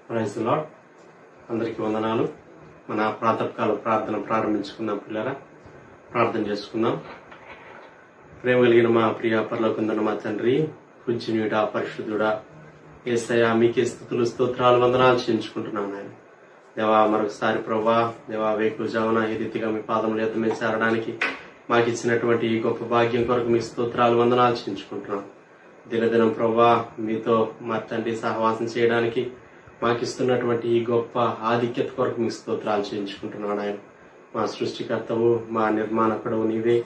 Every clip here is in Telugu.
Praise the lord. అందరికీ వందనాలు. మన ప్రాతకాల ప్రార్థన ప్రారంభించుకుందాం. పిల్లరా, ప్రార్థన చేసుకుందాం. ప్రేమ కలిగిన మా ప్రియ పరలోకమందున్న మా తండ్రి, పూజ్యునియుడా, పరిశుద్ధుడా, యేసయ్యా, మీకే స్తుతులు స్తోత్రాలు వందనాలు చేయించుకుంటున్నాను. ఆయన దేవా, మరొకసారి ప్రభా దేవా, వేకువజామున ఈ రీతిగా మీ పాదములు ఎత్త మీద చేరడానికి మాకు ఇచ్చినటువంటి ఈ గొప్ప భాగ్యం కొరకు మీ స్తోత్రాలు వందనాలు చేయించుకుంటున్నాం. దినదినం ప్రభా మీతో మా తండ్రి సహవాసం చేయడానికి మాకు ఇస్తున్నటువంటి ఈ గొప్ప ఆధిక్యత కొరకు మీ స్తోత్రాలు చేయించుకుంటున్నాను. ఆయన మా సృష్టికర్తవు, మా నిర్మాణకుడు నీవే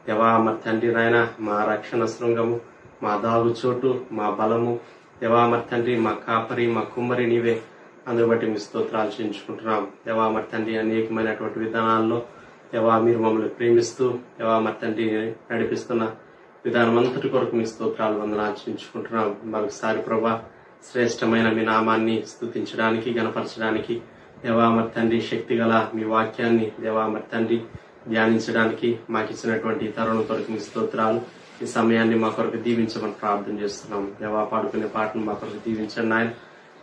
దేవా. మా తండ్రి నాయన, మా రక్షణ శృంగము, మా దాగు చోటు, మా బలము దేవా. మరి తండ్రి మా కాపరి, మా కుమ్మరి నీవే. అందును బట్టి మీ స్తోత్రాలు చేయించుకుంటున్నాం దేవా. మరి తండ్రి అనేకమైనటువంటి విధానాల్లో దేవా మీరు మమ్మల్ని ప్రేమిస్తూ దేవా మరి తండ్రి నడిపిస్తున్న విధానం అంతటి కొరకు మీ స్తోత్రాలు వందనాలు చేయించుకుంటున్నాం. మరొకసారి ప్రభా శ్రేష్టమైన మీ నామాన్ని స్తుతించడానికి, గణపరచడానికి దేవా మరి తండ్రి శక్తి గల మీ వాక్యాన్ని దేవా మరి తండ్రి ధ్యానించడానికి మాకు ఇచ్చినటువంటి తరుణం కొరకు మీ స్తోత్రాలు. ఈ సమయాన్ని మా కొరకు దీవించమని ప్రార్థన చేస్తున్నాం దేవా. పాడుకునే పాటను మా కొరకు దీవించండి ఆయన.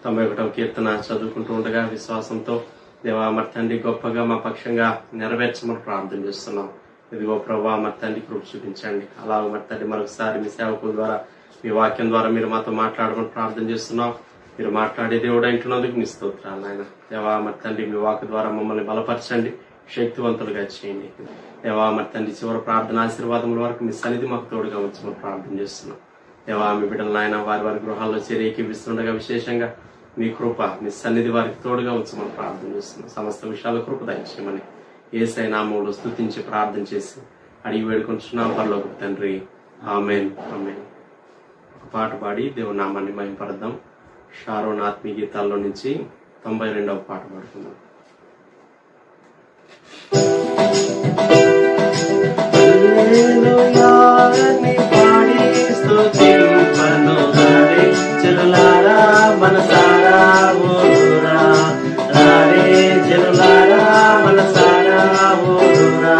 91వ కీర్తన చదువుకుంటూ ఉండగా విశ్వాసంతో దేవా మరి తండ్రి గొప్పగా మా పక్షంగా నెరవేర్చమని ప్రార్థన చేస్తున్నాం. ఇదిగో ప్రభా మరి తండ్రి కృప చూపించండి. అలాగే మరి తండ్రి మరొకసారి మీ సేవకుల ద్వారా మీ వాక్యం ద్వారా మీరు మాతో మాట్లాడమని ప్రార్థన చేస్తున్నాం. మీరు మాట్లాడే దేవుడు అంటున్నందుకు మీ స్తోత్రాలు ఆయన దేవా. మరి తండ్రి మీ వాక్య ద్వారా మమ్మల్ని బలపరచండి, శక్తివంతులుగా చేయండి దేవా. మరి తండ్రి చివరి ప్రార్థన ఆశీర్వాదముల వరకు మీ సన్నిధి మాకు తోడుగా ఉంచమని ప్రార్థన చేస్తున్నాం దేవా. మీ బిడ్డలు ఆయన వారి వారి గృహాల్లో చేరి ఏకీపిస్తుండగా విశేషంగా మీ కృప, మీ సన్నిధి వారికి తోడుగా ఉంచమని ప్రార్థన చేస్తున్నాం. సమస్త విషయాల కృప దయచేయమని యేసయ్య నామములో స్తుతించి ప్రార్థన చేసి అడిగి వేడుకుంటున్నాం పరలోకపు తండ్రి. ఆమేన్, ఆమేన్. ఒక పాట పాడి దేవుని నామాన్ని మహిమపడదాం. షారోన్ ఆత్మీయ గీతాల్లో నుంచి 92వ పాట పాడుకుందాం. మనసారా ఓరురా రారే జనులారా, మనసారా ఓరురా.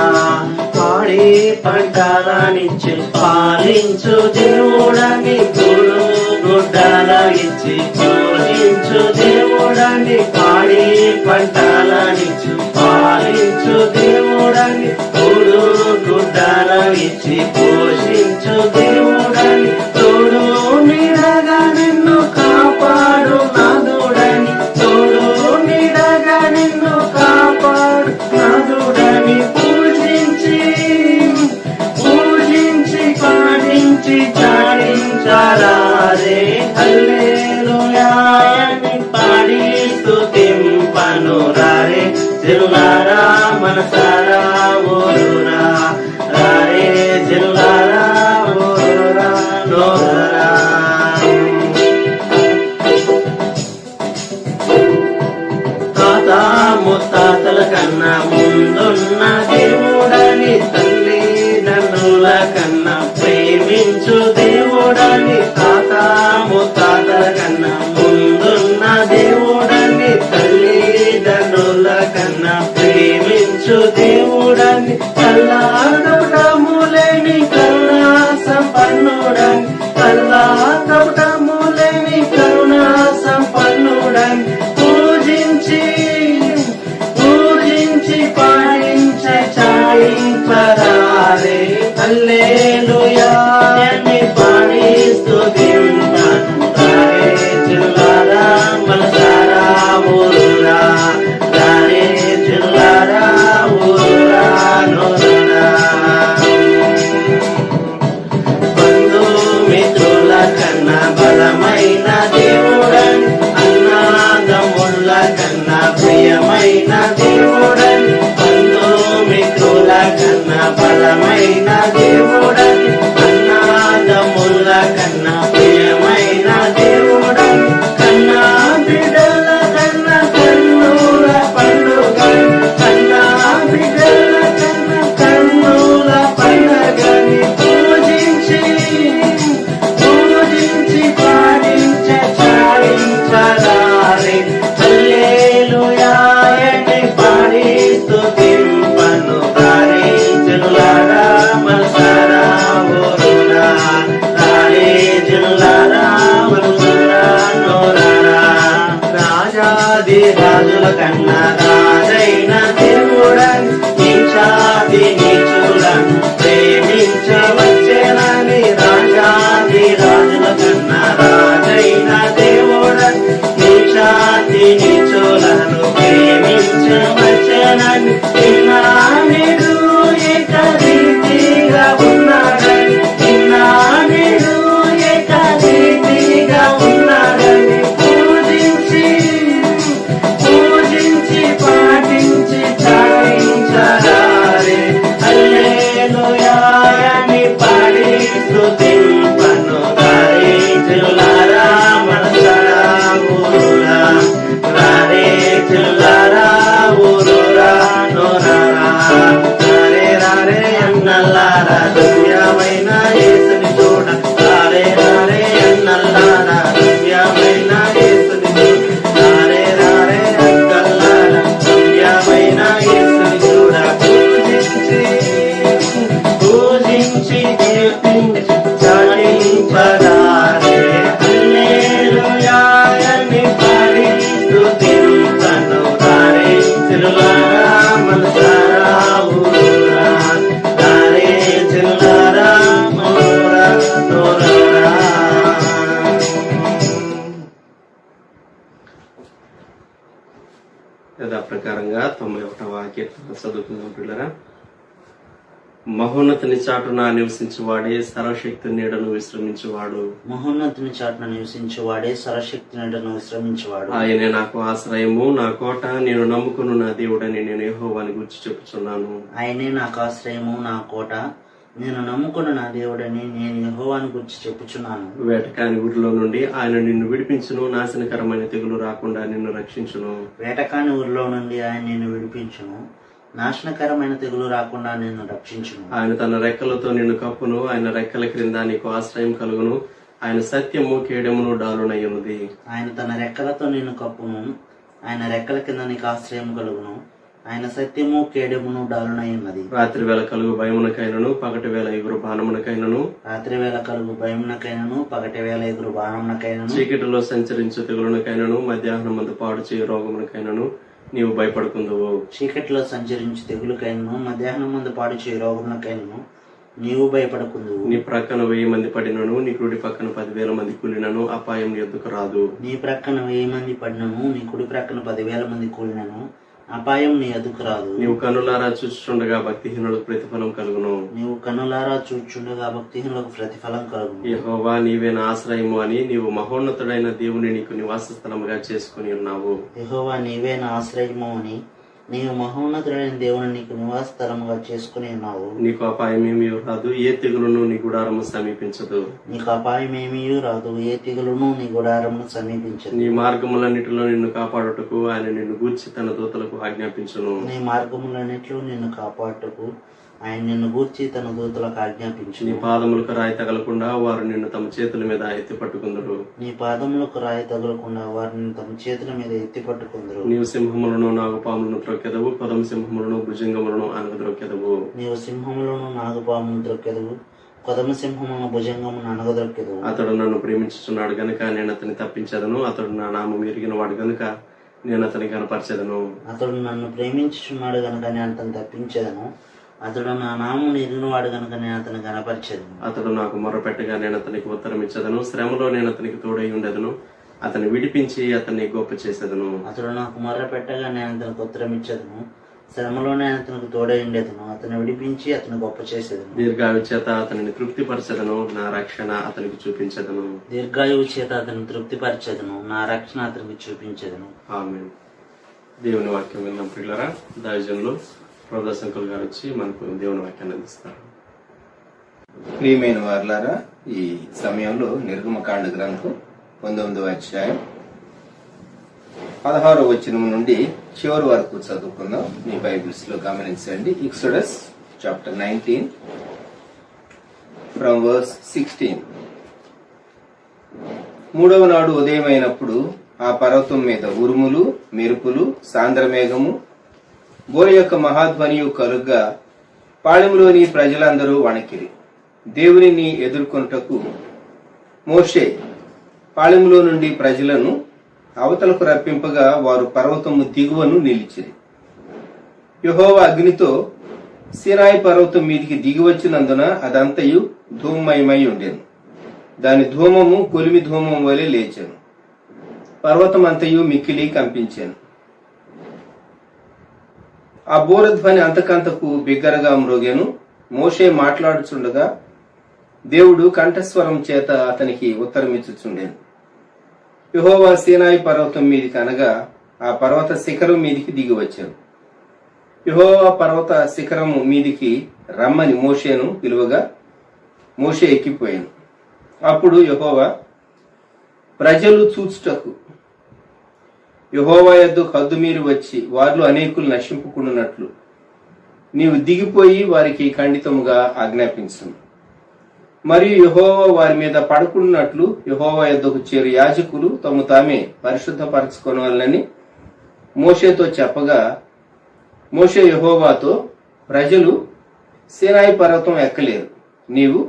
పాడి పంటలనిచ్చి పాలించు దేవుడని, తోడు గుడ్డల ఇచ్చి పోషించు దేవుడని. పాడి పంటలనిచ్చి పాలించు దేవుడని, తోడు గుడ్డల ఇచ్చి పోషించు దేవుడని. తోడు నీడగా నిన్ను కాపాడు నాదుడని, తోడు నీడగా నిన్ను కాపాడు నాదుడని. పూజించి పాటించి చాడించారే హల్లెలూయా అని పాడి స్తుతింపను రారే జనులారా, మనసారా ఓరురా రారే జనులారా ఓరురా నోరా. తాత ముత్తాతల కన్నా ముందున్న దేవుడని, తల్లిదండ్రుల కన్నా ప్రేమించు దేవుడని. తాత ముత్తాతల కన్నా ముందున్న దేవుడని, తల్లిదండ్రుల కన్నా ప్రేమించు దేవుడని. కన్నా రాజైన దేవుడని నీచాది నీచులను ప్రేమించవచ్చేనని రాజాది రాజుల కన్నా రాజైన దేవుడని నీచాది నీచులను ప్రేమించవచ్చేనని నిన్నాడు ఏక రీతిగా ఉన్నాడని నిన్నాడు ఏక రీతిగా ఉన్నాడని పూజించి పాటించి చాలించరారే హల్లెలూయా అని పాడి స్తుతింపను రారే చెల్లారా మనసారా ఊరురా రారే చెల్లారా ఊరురా నోరారా రారే రారే అన్నల్లారా దివ్యమైన యేసుని చూడ రారే రారే అన్నల్లారా దివ్యమైన యేసుని చూడ రారే రారే అక్కల్లారా దివ్యమైన యేసుని చూడ పూజించి కీర్తించి చాలింపరారే హల్లెలూయా అని పాడి స్తుతింపను రారే చెల్లారా మనసారా ఊరురా రారే చెల్లారా ఊరురా నోరారా. యథాప్రకారంగా 91వ కీర్తన చదువుకుందాం పిల్లరా. మహోన్నతుని చాటున నివసించువాడే సర్వశక్తి నీడను విశ్రమించువాడు. మహోన్నతుని చాటున నివసించువాడే సర్వశక్తి నీడను విశ్రమించువాడు. ఆయనే నాకు ఆశ్రయము నా కోట, నేను నమ్ముకును నా దేవుడని నేను యెహోవాని గురించి చెప్పుచున్నాను. ఆయనే నాకు ఆశ్రయము నా కోట, నేను నమ్ముకున్న నా దేవుడని నేను యెహోవాని గురించి చెప్పుచున్నాను. వేటకాని ఊరిలో నుండి ఆయన నిన్ను విడిపించును, నాశనకరమైన తెగులు రాకుండా నిన్ను రక్షించును. వేటకాని ఊరిలో నుండి ఆయన నిన్ను విడిపించును, నాశనకరమైన తెగులు రాకుండా నిన్ను రక్షించును. ఆయన తన రెక్కలతో నిన్ను కప్పును, ఆయన రెక్కల క్రింద నీకు ఆశ్రయం కలుగును. ఆయన సత్యము కేడమును డాలునయ్యున్నది. ఆయన తన రెక్కలతో నిన్ను కప్పును, ఆయన రెక్కల కింద నీకు ఆశ్రయం కలుగును. ఆయన సత్యము కేడమును డాలునయ్యున్నది. రాత్రి వేళ కలుగు భయమునకైనను, పగటి వేళ ఎగురు బాణమునకైనను, రాత్రి వేళ కలుగు భయమునకైనను, పగటి వేళ ఎగురు బాణమునకైనను, చీకటిలో సంచరించు తెగులునకైనను, మధ్యాహ్నం మందు పాడు చేయు రోగమునకైనను నీవు భయపడుకుందువు. చీకటిలో సంచరించు తెగులుకైనను, మధ్యాహ్నం మందు పాడు చేయు రోగమునకైనను నీవు భయపడకుందువు. నీ ప్రక్కన 1000 మంది పడినను, నీ కుడి పక్కన 10,000 మంది కూలినను అపాయం నీ ఎద్దుకు రాదు. నీ ప్రక్కన 1000 మంది పడినను, నీ కుడి ప్రక్కన 10,000 మంది కూలినను అపాయం నీ ఎదుకు రాదు. నీవు కన్నులారా చూస్తుండగా భక్తిహీనులకు ప్రతిఫలం కలుగును. నీవు కన్నులారా చూచుండగా భక్తిహీనులకు ప్రతిఫలం కలుగును. యెహోవా నీవే నా ఆశ్రయము అని నీవు మహోన్నతుడైన దేవుని నీకు నివాస స్థలముగా చేసుకుని ఉన్నావు. యెహోవా నీవే నా ఆశ్రయము అని నీవు మహోన్నతుడైన దేవుని నీకు నివాస స్థలముగా చేసుకుని ఉన్నావు. నీకు అపాయమేమీ రాదు, ఏ తెగులును నీ గుడారము సమీపించదు. నీకు అపాయమేమీ రాదు, ఏ తెగులును నీ గుడారమును సమీపించదు. నీ మార్గములన్నిటిలో నిన్ను కాపాడుటకు ఆయన నిన్ను గూర్చి తన దూతలకు ఆజ్ఞాపించును. నీ మార్గములన్నిటిలో నిన్ను కాపాడుటకు ఆయన నిన్ను గూర్చి తన దూతలకు ఆజ్ఞాపించును. నీ పాదములకు రాయి తగలకుండా వారు నిన్ను తమ చేతుల మీద ఎత్తి పట్టుకుందరు. నీ పాదములకు రాయి తగలకుండా వారిని తమ చేతుల మీద ఎత్తి పట్టుకుందరు. నీవు సింహములను నాగుపాములను త్రొక్కెదవు, కొదమ సింహములను భుజంగములను అనగద్రొక్కెదవు. నీవు సింహములను నాగుపామును ద్రొక్కెదవు, కొదమ సింహమును భుజంగమును అనగద్రొక్కెదవు. అతడు నన్ను ప్రేమించుచున్నాడు గనుక నేను అతన్ని తప్పించదను, అతడు నా నామం ఎరిగిన వాడు గనుక నేను అతని కనపరచెదను. అతడు నన్ను ప్రేమించుచున్నాడు గనుక నేను అతను తప్పించేదను, అతడు నా నామం ఎరిగినవాడు గనుక నేను అతను కనపరిచేదను. అతడు నాకు మొర్రపెట్టగా నేను అతనికి ఉత్తరం ఇచ్చేదను, శ్రమలో నేను అతనికి తోడై ఉండేదను, అతన్ని విడిపించి అతన్ని గొప్ప చేసేదను. అతడు నాకు మొర్ర పెట్టగా నేను అతనికి ఉత్తరం ఇచ్చేదను, శ్రమలోనే అతనికి తోడై ఉండేదను, అతను విడిపించి అతను గొప్ప చేసేదను. దీర్ఘాయు చేత అతనిని తృప్తిపరచెదను, నా రక్షణ అతనికి చూపించదను. దీర్ఘాయువు చేత అతను తృప్తిపరచెదను, నా రక్షణ అతనికి చూపించేదను. ఆమేన్. దేవుని వాక్యం విన్నాం పిల్లరా. దైవజనులు ప్రదర్శకులు గారు వచ్చి మనకు దేవుని వాక్యాన్ని అందిస్తారు. ప్రియమైన వారులారా, ఈ సమయంలో నిర్గమకాండ గ్రంథం 19వ అధ్యాయం 16వ వచనం నుండి చివరి వరకు చదువుకుందాం. మీ బైబిల్స్ లో గమనించండి. Exodus chapter 19 from verse 16. 3వ నాడు ఉదయమైనప్పుడు ఆ పర్వతం మీద ఉరుములు, మెరుపులు, సాంద్రమేఘము, బోర యొక్క మహాధ్వనియు కలుగ్గా పాళెంలోని ప్రజలందరూ వణకిరి. దేవునిని ఎదుర్కొంటకు మోషే పాళెంలో నుండి ప్రజలను అవతలకు రప్పింపగా వారు పర్వతము దిగువను నిలిచిరి. యెహోవా అగ్నితో సీనాయి పర్వతం మీదికి దిగివచ్చినందున అదంతయు ధూమమయమై ఉండెను. దాని ధూమము కొలిమి ధూమం వలె లేచెను. పర్వతం అంతయు మిక్కిలి కంపించెను. ఆ బూరధ్వని అంతకంతకు బిగ్గరగా మ్రోగెను. మోషే మాట్లాడుచుండగా దేవుడు కంఠస్వరం చేత అతనికి ఉత్తరమిచ్చుచుండెను. యెహోవా సీనాయి పర్వతం మీదికి అనగా ఆ పర్వత శిఖరం మీదికి దిగి వచ్చాను. యెహోవా పర్వత శిఖరము మీదికి రమ్మని మోషేను పిలువగా మోషే ఎక్కిపోయాను. అప్పుడు యెహోవా, ప్రజలు చూచుటకు యెహోవా యొద్దకు హద్దు మీరి వచ్చి వారిలో అనేకులు నశింపుకున్నట్లు నీవు దిగిపోయి వారికి ఖండితముగా ఆజ్ఞాపించును. మరియు యెహోవా వారి మీద పడుకున్నట్లు యెహోవా యొద్దకు చేరు యాజకులు తమ తామే పరిశుద్ధపరచుకోవాలని మోషేతో చెప్పగా మోషే యెహోవాతో, ప్రజలు సీనాయి పర్వతం ఎక్కలేరు. నీవు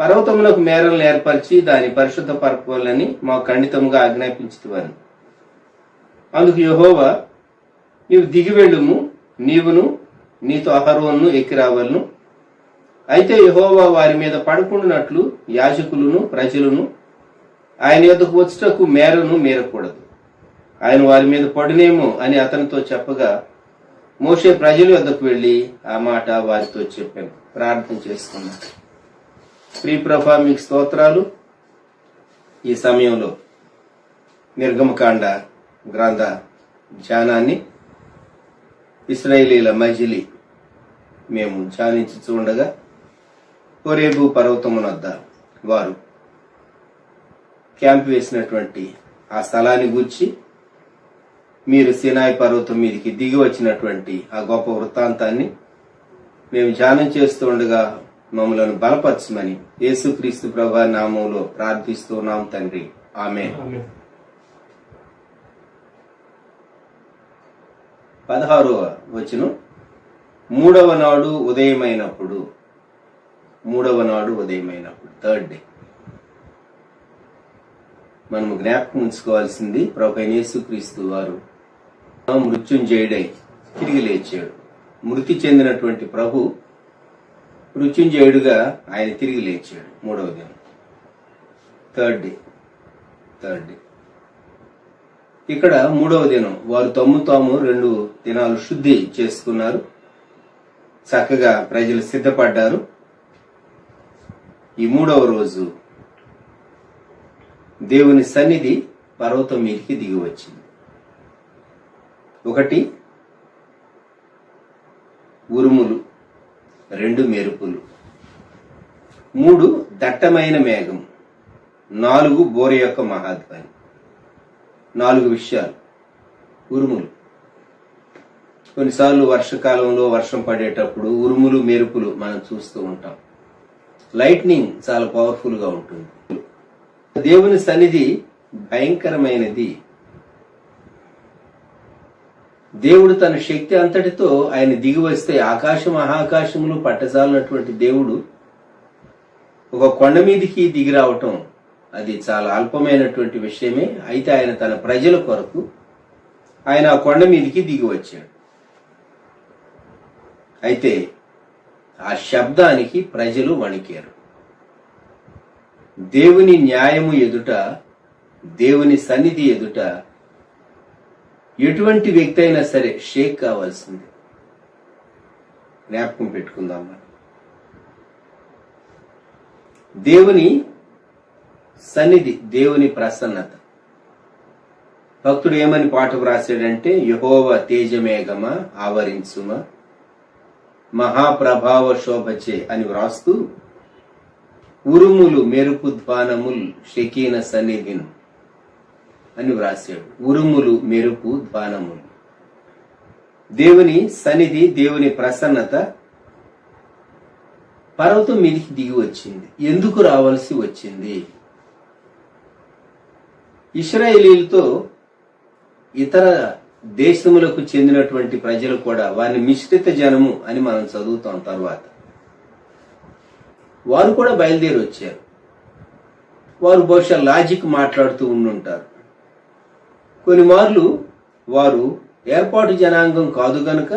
పర్వతములకు మేరలను ఏర్పరిచి దాని పరిశుద్ధపరచాలని మాకు ఖండితముగా ఆజ్ఞాపించుతువని. అందుకు యెహోవా, నీవు దిగి వెళ్ళుము, నీవును నీతో అహరోనును ఎక్కి రావలను. అయితే యెహోవా వారి మీద పడుకుంటున్నట్లు యాజకులను ప్రజలను ఆయన యొద్దకు వచ్చుటకు మేరను మీరకూడదు. ఆయన వారి మీద పడునేమో అని అతనితో చెప్పగా మోషే ప్రజల యొద్దకు వెళ్లి ఆ మాట వారితో చెప్పాను. ప్రార్థన చేసుకున్నాం. ప్రియప్రభా, మీకు స్తోత్రాలు. ఈ సమయంలో నిర్గమకాండ గ్రంథ ధ్యానాన్ని ఇశ్రాయేలీల మజిలీ మేము ధ్యానించి చూడగా హోరేబు పర్వతమునొద్ద వారు క్యాంప్ వేసినటువంటి ఆ స్థలాన్ని గూర్చి మీరు సీనాయి పర్వతం మీదకి దిగి వచ్చినటువంటి ఆ గొప్ప వృత్తాంతాన్ని మేము ధ్యానం చేస్తూ ఉండగా మమ్మలను బలపరచమని యేసుక్రీస్తు ప్రభువా నామములో ప్రార్థిస్తున్నాం తండ్రి, ఆమేన్. 16వ వచనం. మూడవ నాడు ఉదయమైనప్పుడు, థర్డ్ డే. మనము జ్ఞాపకం ఉంచుకోవాల్సింది, ప్రభువైన యేసుక్రీస్తు వారు మృత్యుంజయుడై తిరిగి లేచాడు. మృతి చెందినటువంటి ప్రభు మృత్యుంజయుడుగా ఆయన తిరిగి లేచాడు. మూడవ దినం, థర్డ్ డే. ఇక్కడ మూడవ దినం వారు తాము 2 దినాలు శుద్ధి చేసుకున్నారు. చక్కగా ప్రజలు సిద్ధపడ్డారు. ఈ మూడవ రోజు దేవుని సన్నిధి పర్వతం మీదకి దిగి వచ్చింది. 1 ఉరుములు, 2 మెరుపులు, 3 దట్టమైన మేఘం, 4 బోర యొక్క మహాధ్వని. 4 విషయాలు. ఉరుములు. కొన్నిసార్లు వర్షకాలంలో వర్షం పడేటప్పుడు ఉరుములు మెరుపులు మనం చూస్తూ ఉంటాం. లైట్నింగ్ చాలా పవర్ఫుల్ గా ఉంటుంది. దేవుని సన్నిధి భయంకరమైనది. దేవుడు తన శక్తి అంతటితో ఆయన దిగి వస్తే ఆకాశం మహాకాశములు పట్టజాలన్నటువంటి దేవుడు ఒక కొండ మీదికి దిగి రావటం అది చాలా అల్పమైనటువంటి విషయమే. అయితే ఆయన తన ప్రజల కొరకు ఆయన ఆ కొండ మీదికి దిగి వచ్చాడు. అయితే ఆ శబ్దానికి ప్రజలు వణికారు. దేవుని న్యాయము ఎదుట, దేవుని సన్నిధి ఎదుట ఎటువంటి వ్యక్తి అయినా సరే షేక్ కావాల్సింది. జ్ఞాపకం పెట్టుకుందాం. దేవుని సన్నిధి, దేవుని ప్రసన్నత. భక్తుడు ఏమని పాట వ్రాసాడంటే, యెహోవా తేజమేఘమ ఆవరించుమ మహాప్రభావ శోభచే అని వ్రాస్తూ, ఉరుములు మెరుపు ధ్వానముల్ షకీన సన్నిధిన్ అని వ్రాసాడు. ఉరుములు మెరుపు ధ్వానములు. దేవుని సన్నిధి, దేవుని ప్రసన్నత పర్వతం మీదికి దిగి వచ్చింది. ఎందుకు రావాల్సి వచ్చింది? ఇశ్రాయేలీలతో ఇతర దేశములకు చెందినటువంటి ప్రజలు కూడా వారిని మిశ్రిత జనము అని మనం చదువుతాం. తర్వాత వారు కూడా బయలుదేరి వచ్చారు. వారు బహుశా లాజిక్ మాట్లాడుతూ ఉండుంటారు. కొన్ని మార్లు వారు ఏర్పాటు జనాంగం కాదు గనుక,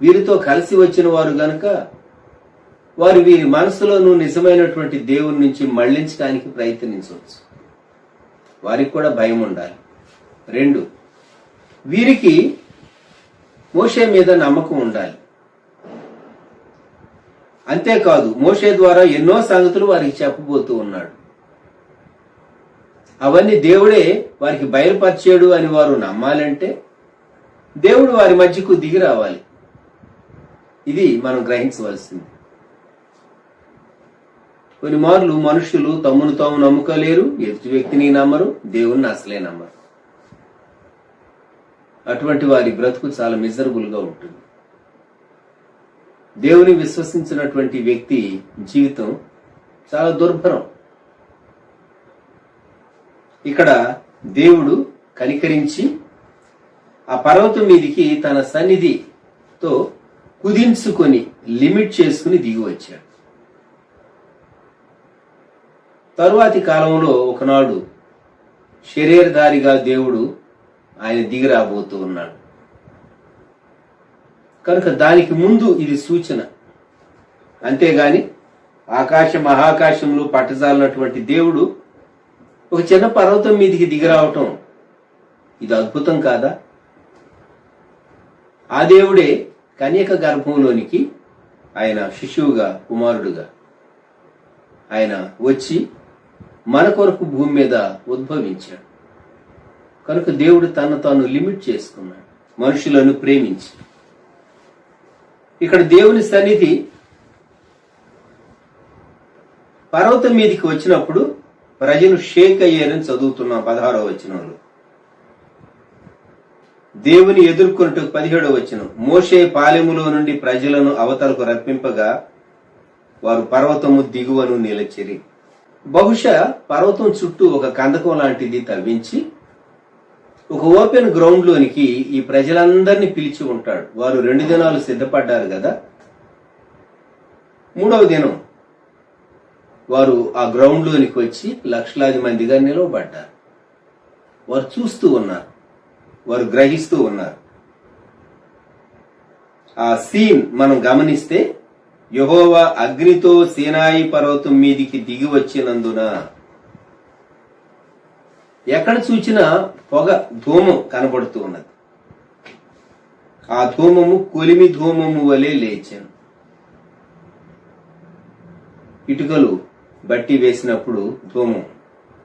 వీరితో కలిసి వచ్చిన వారు గనుక వారు వీరి మనసులోనూ నిజమైనటువంటి దేవుని నుంచి మళ్లించడానికి ప్రయత్నించవచ్చు. వారికి కూడా భయం ఉండాలి. 2, వీరికి మోషే మీద నమ్మకం ఉండాలి. అంతేకాదు మోషే ద్వారా ఎన్నో సంగతులు వారికి చెప్పబోతూ ఉన్నాడు. అవన్నీ దేవుడే వారికి బయలుపరిచాడు అని వారు నమ్మాలంటే దేవుడు వారి మధ్యకు దిగి రావాలి. ఇది మనం గ్రహించవలసింది. కొన్ని మార్లు మనుషులు తమను తాము నమ్ముకోలేరు, ఎదుటి వ్యక్తిని నమ్మరు, దేవుణ్ణి అసలే నమ్మరు. అటువంటి వారి బ్రతుకు చాలా మిజరబుల్ గా ఉంటుంది. దేవుని విశ్వసించినటువంటి వ్యక్తి జీవితం చాలా దుర్భరం. ఇక్కడ దేవుడు కనికరించి ఆ పర్వతం మీదికి తన సన్నిధితో కుదించుకొని లిమిట్ చేసుకుని దిగి వచ్చాడు. తరువాతి కాలంలో ఒకనాడు శరీరధారిగా దేవుడు ఆయన దిగి రాబోతూ ఉన్నాడు. కనుక దానికి ముందు ఇది సూచన. అంతేగాని ఆకాశ మహాకాశంలో పట్టజాలన్నటువంటి దేవుడు ఒక చిన్న పర్వతం మీదికి దిగిరావటం ఇది అద్భుతం కాదా? ఆ దేవుడే కన్యక గర్భంలోనికి ఆయన శిశువుగా, కుమారుడుగా ఆయన వచ్చి మన కొరకు భూమి మీద ఉద్భవించాడు. కనుక దేవుడు తను తాను లిమిట్ చేసుకున్నాడు మనుషులను ప్రేమించి. ఇక్కడ దేవుని సన్నిధి పర్వతం మీదికి వచ్చినప్పుడు ప్రజలు షేక్ అయ్యారని చదువుతున్నాం 16వ వచనంలో. దేవుని ఎదుర్కొన్నట్టు 17వ వచనం, మోషే పాలెములో నుండి ప్రజలను అవతలకు రప్పింపగా వారు పర్వతము దిగువను నిలచిరి. బహుశా పర్వతం చుట్టూ ఒక కందకం లాంటిది తవ్వించి ఒక ఓపెన్ గ్రౌండ్ లోనికి ఈ ప్రజలందరినీ పిలిచి ఉంటాడు. వారు 2 దినాలు సిద్ధపడ్డారు కదా. 3వ దినం వారు ఆ గ్రౌండ్ లోనికి వచ్చి లక్షలాది మందిగా నిలవబడ్డారు. వారు చూస్తూ ఉన్నారు, వారు గ్రహిస్తూ ఉన్నారు. ఆ సీన్ మనం గమనిస్తే, యెహోవా అగ్నితో సీనాయి పర్వతం మీదికి దిగి వచ్చినందున, ఎక్కడ చూచినా పొగ, ధూమం కనబడుతూ ఉన్నది. ఆ ధూమము కొలిమి ధూమము వలె లేచాను. ఇటుకలు బట్టి వేసినప్పుడు ధూమం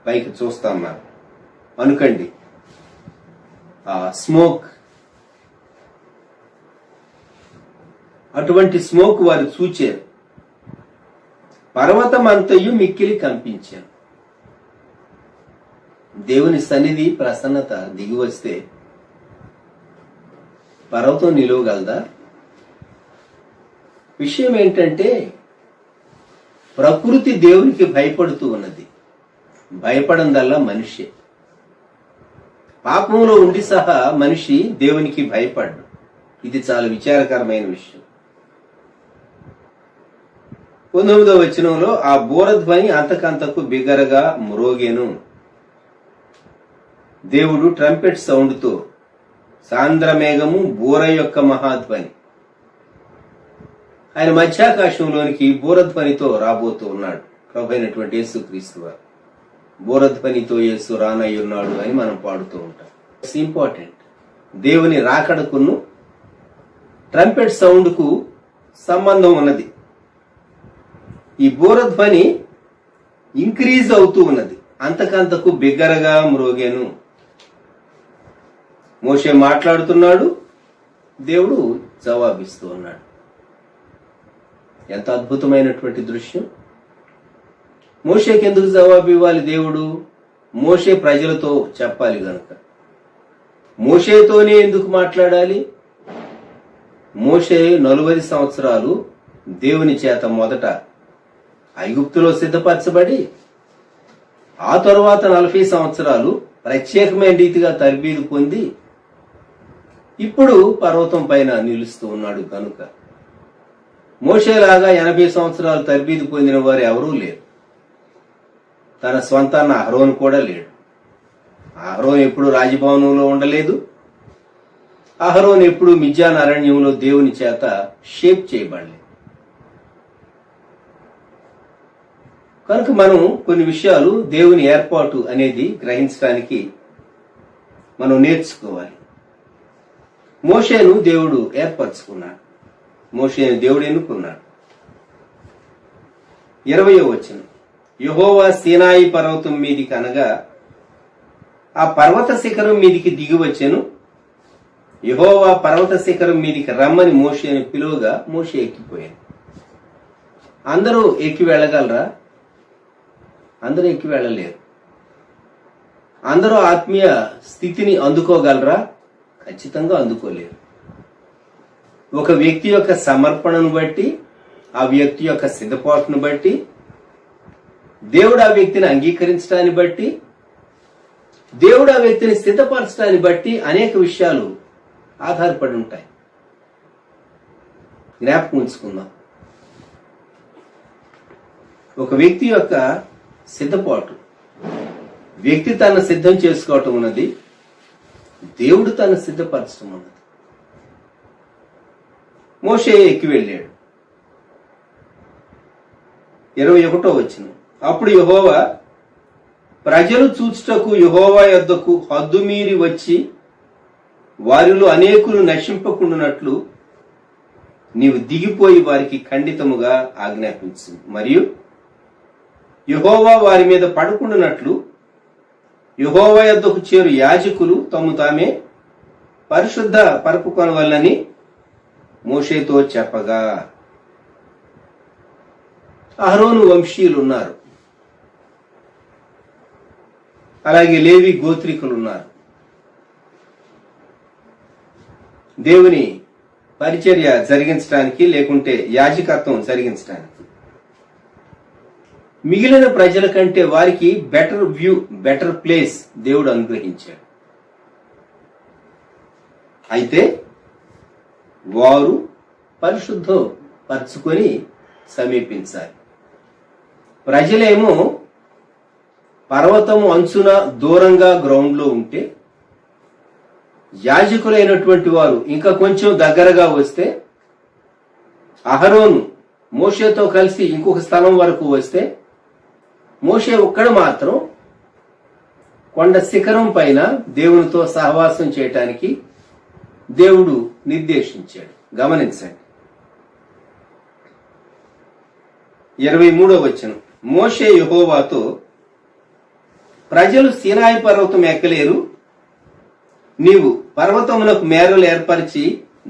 పైకి చూస్తాం మనం అనుకండి. ఆ స్మోక్, అటువంటి స్మోక్ వారు చూచారు. పర్వతమంతయు మిక్కిలి కంపించాను. దేవుని సన్నిధి ప్రసన్నత దిగి వస్తే పర్వతం నిలవగలదా? విషయం ఏంటంటే, ప్రకృతి దేవునికి భయపడుతూ ఉన్నది. భయపడందల్లా మనిషి. పాపంలో ఉండి సహా మనిషి దేవునికి భయపడ్డు. ఇది చాలా విచారకరమైన విషయం. 19వ వచనంలో, ఆ బూరధ్వని అంతకంతకు బిగరగా మ్రోగెను. దేవుడు ట్రంపెట్ సౌండ్ తో, సాంద్రమేఘము బూర యొక్క మహాధ్వని, ఆయన మధ్యాకాశంలోనికి బూరధ్వనితో రాబోతూ ఉన్నాడు. ప్రభు అయినటువంటి యేసుక్రీస్తు వారు. బూరధ్వనితో యేసు రానయ్యున్నాడు అని మనం పాడుతూ ఉంటాం. It's important. దేవుని రాకడకును ట్రంపెట్ సౌండ్ కు సంబంధం ఉన్నది. ఈ బూరధ్వని ఇంక్రీజ్ అవుతూ ఉన్నది. అంతకంతకు బిగ్గరగా మ్రోగెను. మోషే మాట్లాడుతున్నాడు, దేవుడు జవాబిస్తూ ఉన్నాడు. ఎంత అద్భుతమైనటువంటి దృశ్యం. మోషేకి ఎందుకు జవాబు ఇవ్వాలి దేవుడు? మోషే ప్రజలతో చెప్పాలి గనుక. మోషేతోనే ఎందుకు మాట్లాడాలి? మోషే 40 సంవత్సరాలు దేవుని చేత మొదట ఐగుప్తులో సిద్ధపరచబడి, ఆ తరువాత 40 సంవత్సరాలు ప్రత్యేకమైన రీతిగా తర్బీదు పొంది ఇప్పుడు పర్వతం పైన నిలుస్తూ ఉన్నాడు కనుక. మోషేలాగా 80 సంవత్సరాలు తర్బీదు పొందిన వారు ఎవరూ లేరు. తన స్వంతాన్న అహరోను కూడా లేడు. అహరోను ఎప్పుడు రాజభవనంలో ఉండలేదు. అహరోను ఎప్పుడు మిద్యాన్ అరణ్యంలో దేవుని చేత షేప్ చేయబడలేదు. కనుక మనం కొన్ని విషయాలు దేవుని ఏర్పాటు అనేది గ్రహించడానికి మనం నేర్చుకోవాలి. మోషేను దేవుడు ఏర్పరచుకున్నాడు. మోషేను దేవుడు ఎన్నుకున్నాడు. 20వ వచనం, యెహోవా సీనాయి పర్వతం మీదికి అనగా ఆ పర్వత శిఖరం మీదికి దిగి వచ్చెను. యెహోవా పర్వత శిఖరం మీదికి రమ్మని మోషేను పిలువగా మోషే ఎక్కిపోయాను. అందరూ ఎక్కి వెళ్ళగలరా? అందరూ ఎక్కి వెళ్ళలేరు. అందరూ ఆత్మీయ స్థితిని అందుకోగలరా? ఖచ్చితంగా అందుకోలేరు. ఒక వ్యక్తి యొక్క సమర్పణను బట్టి, ఆ వ్యక్తి యొక్క సిద్ధపాటును బట్టి, దేవుడు ఆ వ్యక్తిని అంగీకరించడాన్ని బట్టి, దేవుడు ఆ వ్యక్తిని సిద్ధపరచడాన్ని బట్టి అనేక విషయాలు ఆధారపడి ఉంటాయి. జ్ఞాపకం ఉంచుకుందాం. ఒక వ్యక్తి యొక్క సిద్ధపాటు, వ్యక్తి తను సిద్ధం చేసుకోవటం ఉన్నది, దేవుడు తను సిద్ధపరచడం ఉన్నది. మోషే ఎక్కి వెళ్ళాడు. 21వ వచనం, అప్పుడు యెహోవా ప్రజలు చూచుటకు యెహోవా యొద్దకు హద్దు మీరి వచ్చి వారిలో అనేకులు నశింపకుండునట్లు నీవు దిగిపోయి వారికి ఖండితముగా ఆజ్ఞాపించు. మరియు యెహోవా వారి మీద పడుకుండునట్లు యెహోవా యొద్దకు చేరు యాజకులు తమ్ము తామే పరిశుద్ధ పరపుకొనవలనని మోషేతో చెప్పగా, అహరోను వంశీయులు ఉన్నారు, అలాగే లేవి గోత్రికులు ఉన్నారు. దేవుని పరిచర్య జరిగించడానికి, లేకుంటే యాజకత్వం జరిగించడానికి మిగిలిన ప్రజల కంటే వారికి బెటర్ వ్యూ, బెటర్ ప్లేస్ దేవుడు అనుగ్రహించాడు. అయితే వారు పరిశుద్ధం పరుచుకొని సమీపించాలి. ప్రజలేమో పర్వతము అంచున దూరంగా గ్రౌండ్ లో ఉంటే, యాజకులైనటువంటి వారు ఇంకా కొంచెం దగ్గరగా వస్తే, అహరోను మోషేతో కలిసి ఇంకొక స్థలం వరకు వస్తే, మోషే ఒక్కడ మాత్రం కొండ శిఖరం పైన దేవునితో సహవాసం చేయటానికి దేవుడు నిర్దేశించాడు. గమనించండి. 23వ వచనం, మోషే యెహోవాతో, ప్రజలు సీనాయి పర్వతం ఎక్కలేరు, నీవు పర్వతమునకు మేరలు ఏర్పరిచి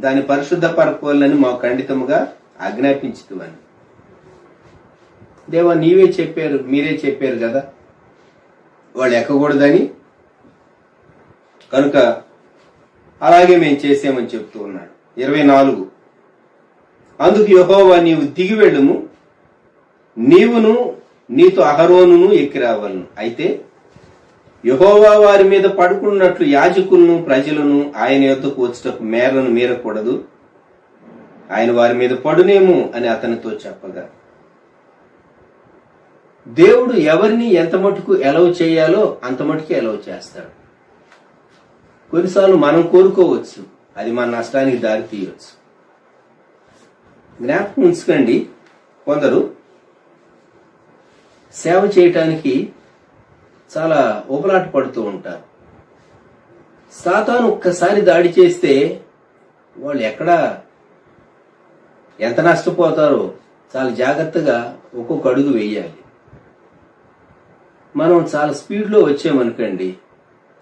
దాని పరిశుద్ధ పరపాలని మాకు ఖండితముగా ఆజ్ఞాపించుతువని. దేవా, నీవే చెప్పారు, మీరే చెప్పారు కదా వాళ్ళు ఎక్కకూడదని, కనుక అలాగే మేము చేసామని చెప్తూ ఉన్నాడు. 24, అందుకు యెహోవా నీవు దిగి వెళ్ళుము, నీవును నీతో అహరోనును ఎక్కి రావాలను. అయితే యెహోవా వారి మీద పడుకున్నట్లు యాజకులను ప్రజలను ఆయన యొద్దకు వచ్చుటకు మేరను మీరకూడదు, ఆయన వారి మీద పడునేమో అని అతనితో చెప్పగా, దేవుడు ఎవరిని ఎంత మటుకు ఎలవ్ చేయాలో అంత మటుకు ఎలవ్ చేస్తాడు. కొన్నిసార్లు మనం కోరుకోవచ్చు, అది మన నష్టానికి దారి తీయవచ్చు. జ్ఞాపకం ఉంచుకోండి, కొందరు సేవ చేయటానికి చాలా ఊపలాట పడుతూ ఉంటారు. సాతాను ఒక్కసారి దాడి చేస్తే వాళ్ళు ఎంత నష్టపోతారో చాలా జాగ్రత్తగా ఒక్కొక్క అడుగు వేయాలి. మనం చాలా స్పీడ్లో వచ్చామనుకోండి,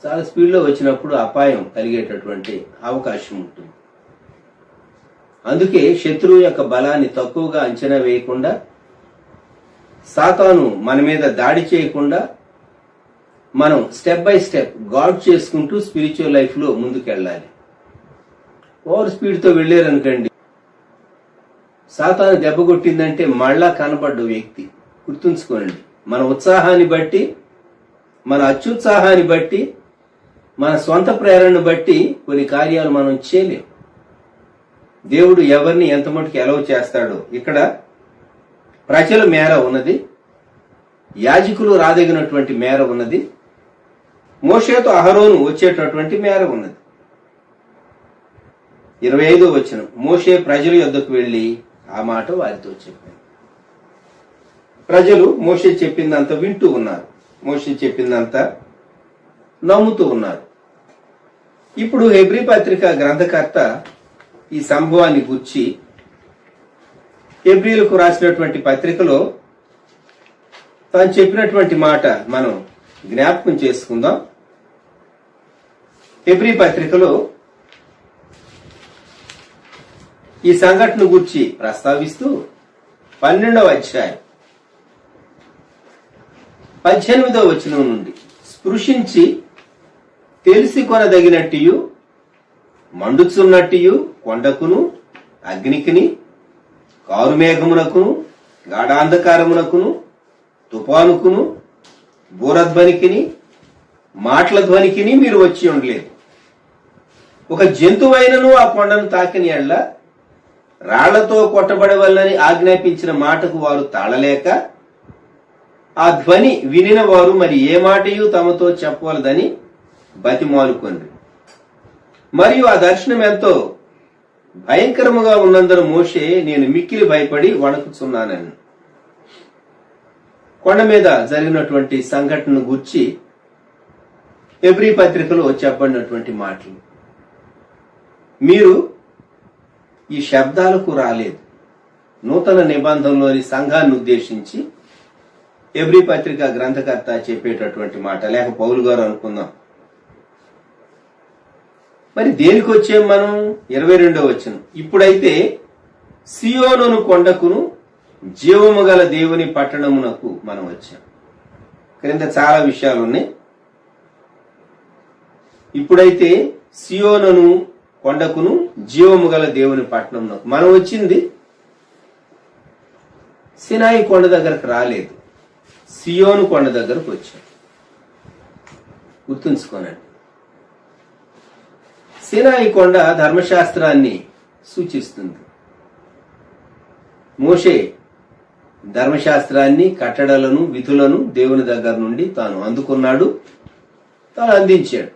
చాలా స్పీడ్లో వచ్చినప్పుడు అపాయం కలిగేటటువంటి అవకాశం ఉంటుంది. అందుకే శత్రువు యొక్క బలాన్ని తక్కువగా అంచనా వేయకుండా, సాతాను మన మీద దాడి చేయకుండా మనం స్టెప్ బై స్టెప్ గాడ్ చేసుకుంటూ స్పిరిచువల్ లైఫ్ లో ముందుకెళ్ళాలి. ఓవర్ స్పీడ్ తో వెళ్ళారనుకోండి, సాతాను దెబ్బ కొట్టిందంటే మళ్ళా కనబడ్డ వ్యక్తి. గుర్తుంచుకోండి, మన ఉత్సాహాన్ని బట్టి, మన అత్యుత్సాహాన్ని బట్టి, మన స్వంత ప్రేరణను బట్టి కొన్ని కార్యాలు మనం చేయలేం. దేవుడు ఎవరిని ఎంత మటుకు ఎలవ్ చేస్తాడో. ఇక్కడ ప్రజల మేర ఉన్నది, యాజకులు రాదగినటువంటి మేర ఉన్నది. మోషేతో అహరోను వచ్చేటటువంటి మేర ఉన్నది. 25వ వచనం, మోషే ప్రజల యొద్దకు వెళ్లి ఆ మాట వారితో చెప్పాడు. ప్రజలు మోషే చెప్పిందంతా వింటూ ఉన్నారు, మోషే చెప్పిందంతా నమ్ముతూ ఉన్నారు. ఇప్పుడు హెబ్రీ పత్రిక గ్రంథకర్త ఈ సంభవాన్ని గుర్చి హెబ్రీలకు రాసినటువంటి పత్రికలో తాను చెప్పినటువంటి మాట మనం జ్ఞాపకం చేసుకుందాం. హెబ్రీ పత్రికలో ఈ సంఘటన గురించి ప్రస్తావిస్తూ 12వ అధ్యాయం 18వ వచనం నుండి, స్పృశించి తెలిసి కొనదగినట్టియు మండుచున్నట్టియు కొండకును అగ్నికిని కారుమేఘమునకును గాఢాంధకారమునకును తుఫానుకును బూరధ్వనికిని మాటల ధ్వనికిని మీరు వచ్చి ఉండలేదు. ఒక జంతువైనను ఆ కొండను తాకిని ఎడ్ల రాళ్లతో కొట్టబడవల్లని ఆజ్ఞాపించిన మాటకు వారు తాళలేక ఆ ధ్వని వినిన వారు మరి ఏ మాటయు తమతో చెప్పవలదని బతిమాలుకొండ్రి. మరియు ఆ దర్శనం ఎంతో భయంకరముగా ఉన్నందున మోషే నేను మిక్కిలి భయపడి వణకుచున్నానని. కొండ మీద జరిగినటువంటి సంఘటనను గూర్చి హెబ్రీ పత్రికలో చెప్పబడినటువంటి మాటలు. మీరు ఈ శబ్దాలకు రాలేదు. నూతన నిబంధనలోని సంఘాన్ని ఉద్దేశించి హెబ్రీ పత్రిక గ్రంథకర్త చెప్పేటటువంటి మాట, లేక పౌలు గారు అనుకుందాం. మరి దేనికి వచ్చాం మనం? 22వ వచనం, ఇప్పుడైతే సియోనును కొండకును జీవము గల దేవుని పట్టణమునకు మనం వచ్చాం. క్రింద చాలా విషయాలు ఉన్నాయి. ఇప్పుడైతే సియోనును కొండకును జీవము గల దేవుని పట్టణమునకు మనం వచ్చింది. సినాయి కొండ దగ్గరకు రాలేదు, సియోను కొండ దగ్గరకు వచ్చాం. గుర్తుంచుకోనండి. సినాయి కొండ ధర్మశాస్త్రాన్ని సూచిస్తుంది. మోషే ధర్మశాస్త్రాన్ని, కట్టడలను, విధులను దేవుని దగ్గర నుండి తాను అందుకున్నాడు, తాను అందించాడు.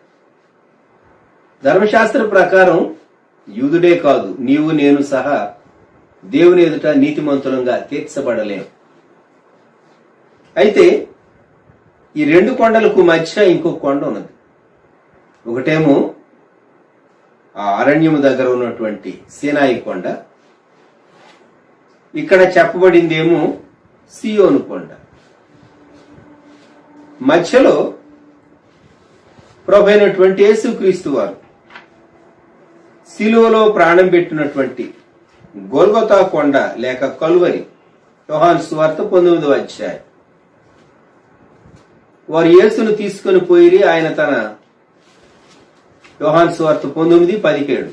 ధర్మశాస్త్ర ప్రకారం యూదుడే కాదు, నీవు నేను సహా దేవుని ఎదుట నీతిమంతులంగా తీర్చబడలేం. అయితే ఈ రెండు కొండలకు మధ్య ఇంకో కొండ ఉన్నది. ఒకటేమో ఆ అరణ్యము దగ్గర ఉన్నటువంటి సీనాయి కొండ, ఇక్కడ చెప్పబడిందేమో సియోను కొండ. మధ్యలో ప్రభువైనటువంటి యేసుక్రీస్తు వారు సిలువలో ప్రాణం పెట్టినటువంటి గొల్గొతా కొండ లేక కలువరి, యోహాను సువార్త 19వ అధ్యాయం. వారు యేసును తీసుకొని పోయి ఆయన తన యోహాను సువార్త 19:17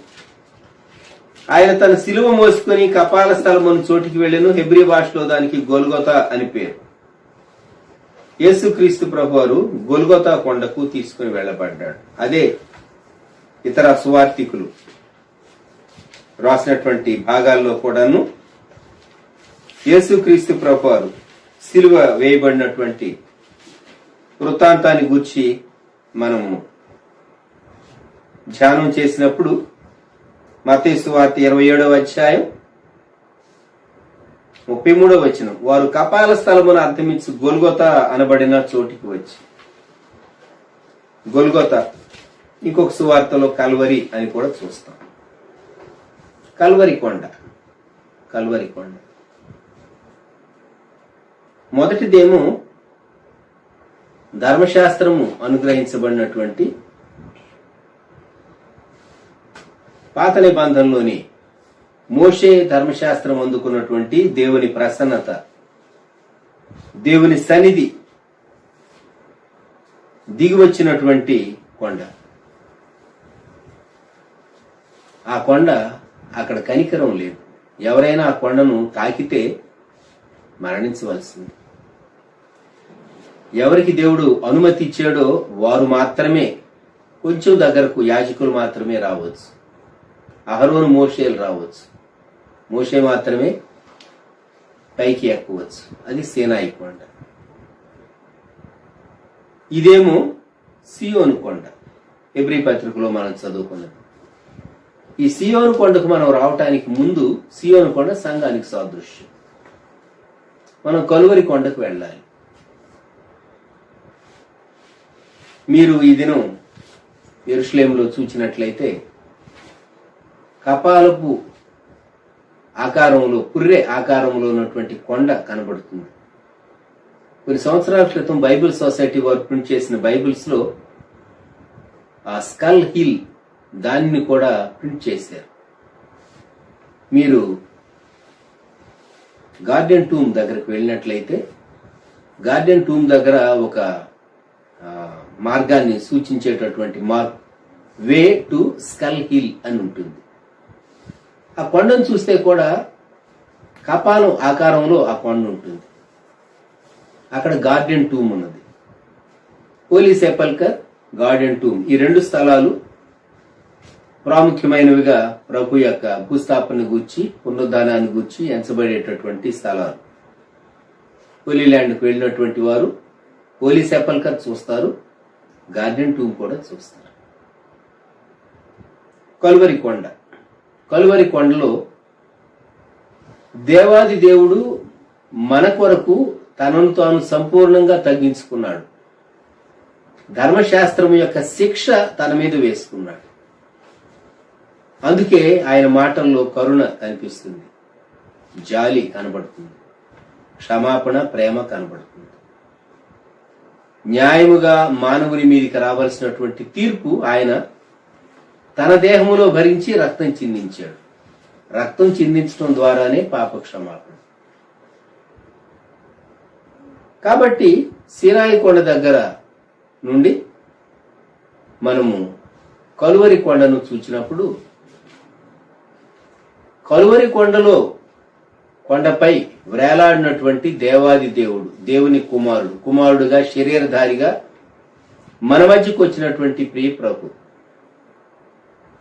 ఆయన తన సిలువ మోసుకొని కపాల స్థలమును చోటికి వెళ్ళెను. హెబ్రీ భాషలో దానికి గొల్గొతా అని పేరు. యేసుక్రీస్తు ప్రభువారు గొల్గొతా కొండకు తీసుకుని వెళ్ళబడ్డాడు. అదే ఇతర సువార్తికులు రాసినటువంటి భాగాల్లో కూడాను యేసుక్రీస్తు ప్రభువారు సిలువ వేయబడినటువంటి వృత్తాంతాన్ని గూర్చి మనము ధ్యానం చేసినప్పుడు మత్తయి సువార్త 27వ అధ్యాయం 33వ వచనం, వారు కపాల స్థలమును అర్థమించి గొల్గొతా అనబడిన చోటికి వచ్చి, గొల్గొతా ఇంకొక సువార్తలో కల్వరి అని కూడా చూస్తాం. కల్వరి కొండ, కల్వరి కొండ. మొదటిదేమో ధర్మశాస్త్రము అనుగ్రహించబడినటువంటి పాత నిబంధనలోని మోషే ధర్మశాస్త్రం అందుకున్నటువంటి దేవుని ప్రసన్నత, దేవుని సన్నిధి దిగివచ్చినటువంటి కొండ. ఆ కొండ అక్కడ కనికరం లేదు. ఎవరైనా ఆ కొండను తాకితే మరణించవలసింది. ఎవరికి దేవుడు అనుమతి ఇచ్చాడో వారు మాత్రమే, కొంచెం దగ్గరకు యాజకులు మాత్రమే రావచ్చు. అహరోను మోషేలు రావచ్చు. మోషే మాత్రమే పైకి ఎక్కవచ్చు. అది సీనాయి కొండ. ఇదేమో సియోను కొండ. హెబ్రీ పత్రికలో మనం చదువుకున్నది. ఈ సియోను కొండకు మనం రావటానికి ముందు సియోను కొండ సంఘానికి సాదృశ్యం. మనం కలువరి కొండకు వెళ్ళాలి. మీరు ఈ దినం యెరూషలేములో చూచినట్లయితే కపాలపు ఆకారంలో, పుర్రె ఆకారంలో ఉన్నటువంటి కొండ కనబడుతుంది. కొన్ని సంవత్సరాల క్రితం బైబిల్ సొసైటీ వారు ప్రింట్ చేసిన బైబిల్స్ లో ఆ స్కల్ హిల్ దానిని కూడా ప్రింట్ చేశారు. మీరు గార్డెన్ టూమ్ దగ్గరకు వెళ్ళినట్లయితే గార్డెన్ టూమ్ దగ్గర ఒక మార్గాన్ని సూచించేటటువంటి mark way to skull hill అని ఉంటుంది. ఆ కొండను చూస్తే కూడా కపాలం ఆకారంలో ఆ కొండ ఉంటుంది. అక్కడ గార్డెన్ టూమ్ ఉన్నది. హోలీ సెపల్కర్, గార్డెన్ టూమ్, ఈ రెండు స్థలాలు ప్రాముఖ్యమైనవిగా ప్రభు యొక్క భూస్థాపన గూర్చి, పునరుద్ధానాన్ని గూర్చి ఎంచబడేటటువంటి స్థలాలు. హోలీ ల్యాండ్కు వెళ్ళినటువంటి వారు హోలీ సెపల్కర్ చూస్తారు, గార్డెన్ టూమ్ కూడా చూస్తారు. కలువరి కొండ. కలువరి కొండలో దేవాది దేవుడు మన కొరకు తనను తాను సంపూర్ణంగా తగ్గించుకున్నాడు. ధర్మశాస్త్రం యొక్క శిక్ష తన మీద వేసుకున్నాడు. అందుకే ఆయన మాటల్లో కరుణ కనిపిస్తుంది, జాలి కనబడుతుంది, క్షమాపణ, ప్రేమ కనబడుతుంది. న్యాయముగా మానవుని మీదకి రావాల్సినటువంటి తీర్పు ఆయన తన దేహములో భరించి రక్తం చిందించాడు. రక్తం చిందించడం ద్వారానే పాప క్షమాపణ. కాబట్టి సీనాయి కొండ దగ్గర నుండి మనము కలువరి కొండను చూచినప్పుడు కలువరి కొండలో కొండపై వ్రేలాడినటువంటి దేవాది దేవుడు, దేవుని కుమారుడుగా శరీరధారిగా మన మధ్యకు వచ్చినటువంటి ప్రియ ప్రభు,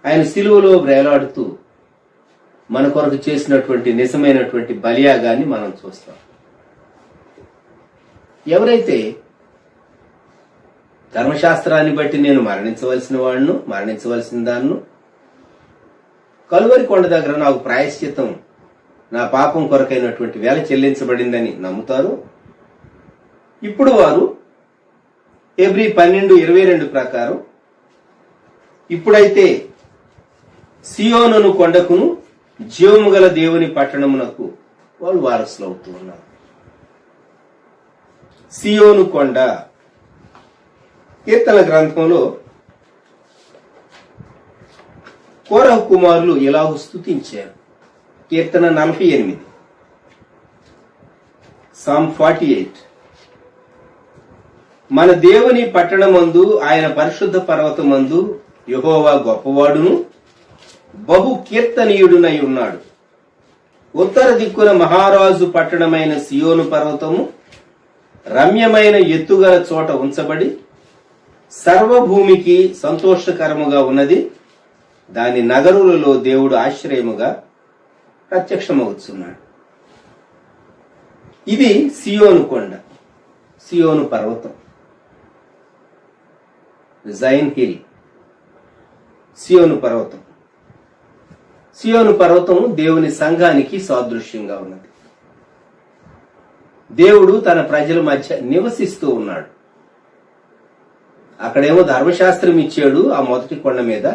ఆయన సిలువలో వ్రేలాడుతూ మన కొరకు చేసినటువంటి నిజమైనటువంటి బలియాగాన్ని మనం చూస్తాం. ఎవరైతే ధర్మశాస్త్రాన్ని బట్టి నేను మరణించవలసిన దాన్ని కలువరి కొండ దగ్గర నాకు ప్రాయశ్చిత్తం, నా పాపం కొరకైనటువంటి వేల చెల్లించబడిందని నమ్ముతారు. ఇప్పుడు వారు హెబ్రీ 12:22 ప్రకారం ఇప్పుడైతే సియోను కొండకును జీవము గల దేవుని పట్టణమునకు వాళ్ళు వారసులు అవుతూ ఉన్నారు. సియోను కొండ. కీర్తన గ్రంథంలో కోరహు కుమారులు ఇలాగ స్తుతించారు. కీర్తన 48, సామ్ 48. మన దేవుని పట్టణమందు, ఆయన పరిశుద్ధ పర్వతమందు యెహోవా గొప్పవాడును బహు కీర్తనీయుడునై ఉన్నాడు. ఉత్తర దిక్కున మహారాజు పట్టణమైన సియోను పర్వతము రమ్యమైన ఎత్తుగల చోట ఉంచబడి సర్వభూమికి సంతోషకరముగా ఉన్నది. దాని నగరులలో దేవుడు ఆశ్రయముగా ప్రత్యక్షమవుతున్నాడు. ఇది సియోను కొండ, సియోను పర్వతం, జైన్ హిల్. సియోను పర్వతం. సియోను పర్వతం దేవుని సంఘానికి సాదృశ్యంగా ఉన్నది. దేవుడు తన ప్రజల మధ్య నివసిస్తూ ఉన్నాడు. అక్కడేమో ధర్మశాస్త్రం ఇచ్చాడు ఆ మొదటి కొండ మీద.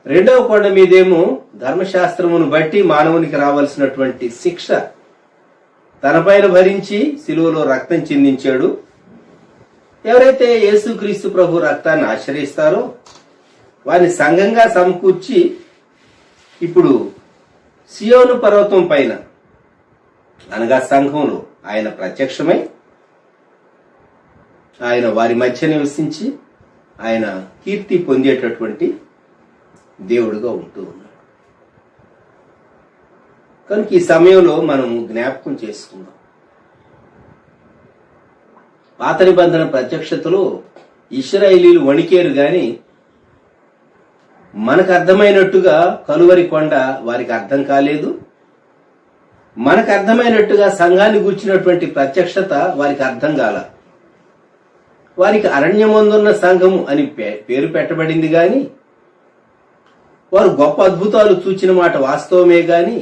రెండవ కొండ మీదేమో ధర్మశాస్త్రమును బట్టి మానవునికి రావాల్సినటువంటి శిక్ష తనపైన భరించి సిలువలో రక్తం చిందించాడు. ఎవరైతే యేసుక్రీస్తు ప్రభు రక్తాన్ని ఆశ్రయిస్తారో వారిని సంఘంగా సమకూర్చి ఇప్పుడు సియోను పర్వతం పైన, అనగా సంఘంలో ఆయన ప్రత్యక్షమై ఆయన వారి మధ్య నివసించి ఆయన కీర్తి పొందేటటువంటి దేవుడుగా ఉంటూ ఉన్నాడు. కనుక ఈ సమయంలో మనం జ్ఞాపకం చేసుకుందాం, పాత నిబంధన ప్రత్యక్షతలో ఇశ్రాయేలీలు వణికేరు గాని మనకు అర్థమైనట్టుగా కలువరి కొండ వారికి అర్థం కాలేదు. మనకు అర్థమైనట్టుగా సంఘాన్ని గూర్చినటువంటి ప్రత్యక్షత వారికి అర్థం కాల. వారికి అరణ్యమందున్న సంఘము అని పేరు పెట్టబడింది గాని వారు గొప్ప అద్భుతాలు చూచిన మాట వాస్తవమే గాని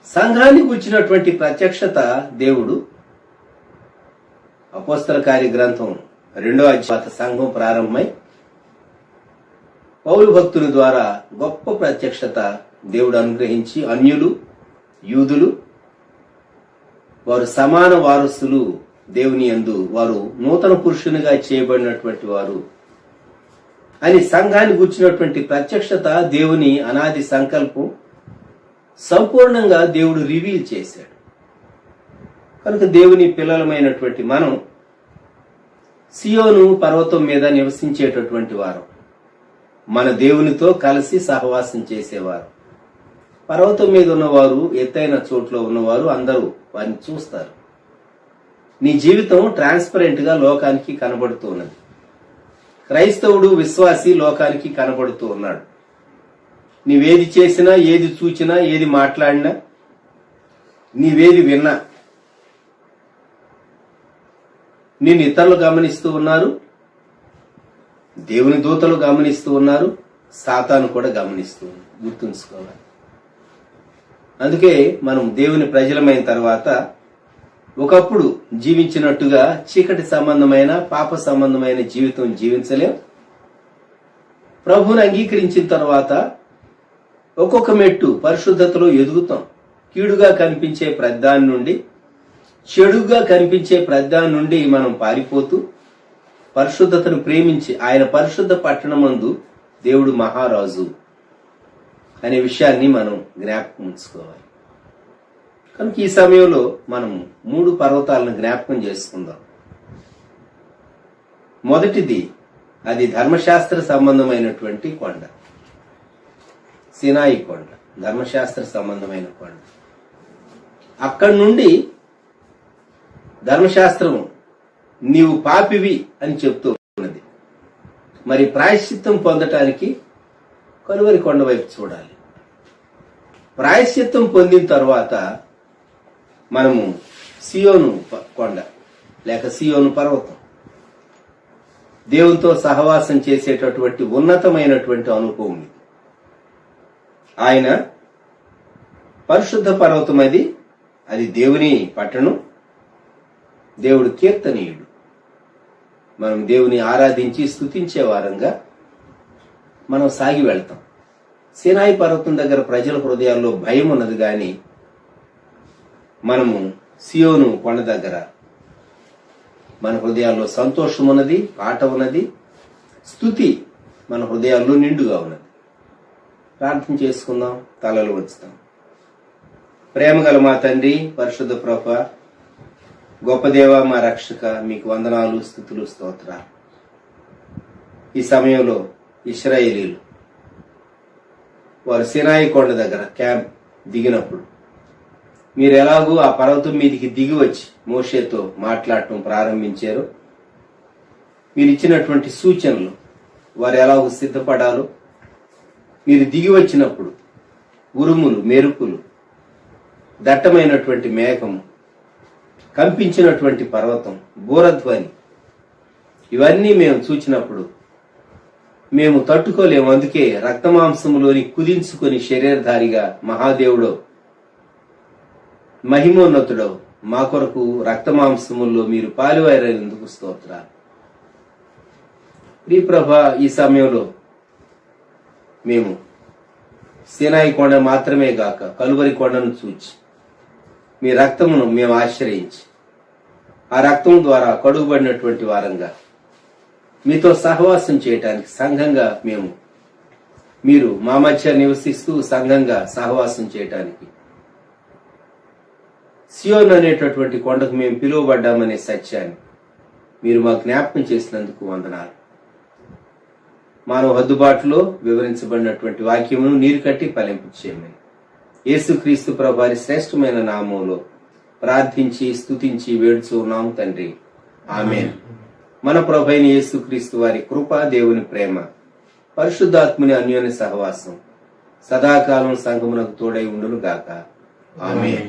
సంఘానికి వచ్చినటువంటి ప్రత్యక్షత దేవుడు అపోస్తల కార్య గ్రంథం 2వ అధ్యాయ సంఘం ప్రారంభమై పౌలు భక్తుని ద్వారా గొప్ప ప్రత్యక్షత దేవుడు అనుగ్రహించి అన్యులు యూదులు వారు సమాన వారసులు దేవుని యందు వారు నూతన పురుషునిగా చేయబడినటువంటి వారు అని సంఘాన్ని గుర్చినటువంటి ప్రత్యక్షత దేవుని అనాది సంకల్పం సంపూర్ణంగా దేవుడు రివీల్ చేశాడు. కనుక దేవుని పిల్లలమైనటువంటి మనం సియోను పర్వతం మీద నివసించేటటువంటి వారు, మన దేవునితో కలిసి సహవాసం చేసేవారు. పర్వతం మీద ఉన్నవారు, ఎత్తైన చోట్ల ఉన్నవారు అందరూ వారిని చూస్తారు. నీ జీవితం ట్రాన్స్పరెంట్ గా లోకానికి కనబడుతూ ఉన్నది. క్రైస్తవుడు విశ్వాసి లోకానికి కనబడుతూ ఉన్నాడు. నీవేది చేసినా, ఏది చూచినా, ఏది మాట్లాడినా, నీవేది విన్నా నిన్ను ఇతరులు గమనిస్తూ ఉన్నారు, దేవుని దూతలు గమనిస్తూ ఉన్నారు, సాతాను కూడా గమనిస్తూ ఉన్నారు. గుర్తుంచుకోవాలి. అందుకే మనం దేవుని ప్రజలమైన తర్వాత ఒకప్పుడు జీవించినట్టుగా చీకటి సంబంధమైన పాప సంబంధమైన జీవితం జీవించలేం. ప్రభువుని అంగీకరించిన తర్వాత ఒక్కొక్క మెట్టు పరిశుద్ధతలో ఎదుగుతాం. కీడుగా కనిపించే ప్రద్దాని నుండి, చెడుగా కనిపించే ప్రద్దాని నుండి మనం పారిపోతూ పరిశుద్ధతను ప్రేమించి ఆయన పరిశుద్ధ పట్టణమందు దేవుడు మహారాజు అనే విషయాన్ని మనం జ్ఞాపకం ఉంచుకోవాలి. కనుక ఈ సమయంలో మనం 3 పర్వతాలను జ్ఞాపకం చేసుకుందాం. మొదటిది అది ధర్మశాస్త్ర సంబంధమైనటువంటి కొండ, సినాయి కొండ, ధర్మశాస్త్ర సంబంధమైన కొండ. అక్కడి నుండి ధర్మశాస్త్రం నీవు పాపివి అని చెప్తూ ఉన్నది. మరి ప్రాయశ్చిత్తం పొందటానికి కలువరి కొండ వైపు చూడాలి. ప్రాయశ్చిత్తం పొందిన తర్వాత మనము సియోను కొండ లేక సియోను పర్వతం, దేవునితో సహవాసం చేసేటటువంటి ఉన్నతమైనటువంటి అనుభవం. ఆయన పరిశుద్ధ పర్వతం, అది దేవుని పట్టణం, దేవుడు కీర్తనీయుడు. మనం దేవుని ఆరాధించి స్తుతించే వారంగా మనం సాగి వెళ్తాం. సినాయి పర్వతం దగ్గర ప్రజల హృదయాల్లో భయం ఉన్నది గాని మనము సియోను కొండ దగ్గర మన హృదయాల్లో సంతోషం ఉన్నది, పాట ఉన్నది, స్తుతి మన హృదయాల్లో నిండుగా ఉన్నది. ప్రార్థన చేసుకుందాం, తలలు వంచుతాం. ప్రేమగల మా తండ్రి, పరిశుద్ధ ప్రభువా, గొప్ప దేవ, మా రక్షక, మీకు వందనాలు, స్తుతులు, స్తోత్రాలు. ఈ సమయంలో ఇశ్రాయేలీలు వారు సినాయి కొండ దగ్గర క్యాంప్ దిగినప్పుడు మీరు ఎలాగూ ఆ పర్వతం మీదికి దిగి వచ్చి మోషేతో మాట్లాడటం ప్రారంభించారు. మీరు ఇచ్చినటువంటి సూచనలు, వారు ఎలాగూ సిద్ధపడాలో, మీరు దిగి వచ్చినప్పుడు ఉరుములు, మెరుపులు, దట్టమైనటువంటి మేఘము, కంపించినటువంటి పర్వతం, బూరధ్వని, ఇవన్నీ మేము చూచినప్పుడు మేము తట్టుకోలేము. అందుకే రక్తమాంసములోని కుదించుకొని శరీరధారిగా మహాదేవుడో, మహిమోన్నతుడో, మా కొరకు రక్తమాంసముల్లో మీరు పాలువారైనందుకు స్తోత్రాలు. ప్రియ ప్రభా, ఈ సమయంలో మేము సినాయి కొండ మాత్రమే గాక కలువరి కొండను చూచి మీ రక్తమును మేము ఆశ్రయించి ఆ రక్తం ద్వారా కడుగుబడినటువంటి వారంగా మీతో సహవాసం చేయటానికి సంఘంగా మీరు మా మధ్య నివసిస్తూ సంఘంగా సహవాసం చేయటానికి సియోన్ అనేటటువంటి కొండకు మేము పిలువబడ్డామనే సత్యాన్ని మీరు మా జ్ఞాపకం చేసినందుకు వందనాలు. మానవ హద్దుబాటులో వివరించబడినటువంటి వాక్యమును నీరు కట్టి ఫలింపు చేయమని యేసుక్రీస్తు ప్రభువారి శ్రేష్టమైన నామంలో ప్రార్థించి స్తుతించి వేడుచూ ఉన్నాము తండ్రి, ఆమేన్. మన ప్రభువైన యేసుక్రీస్తు వారి కృప, దేవుని ప్రేమ, పరిశుద్ధాత్ముని అన్యోన్య సహవాసం సదాకాలం సంఘమునకు తోడై ఉండును గాక. ఆమేన్.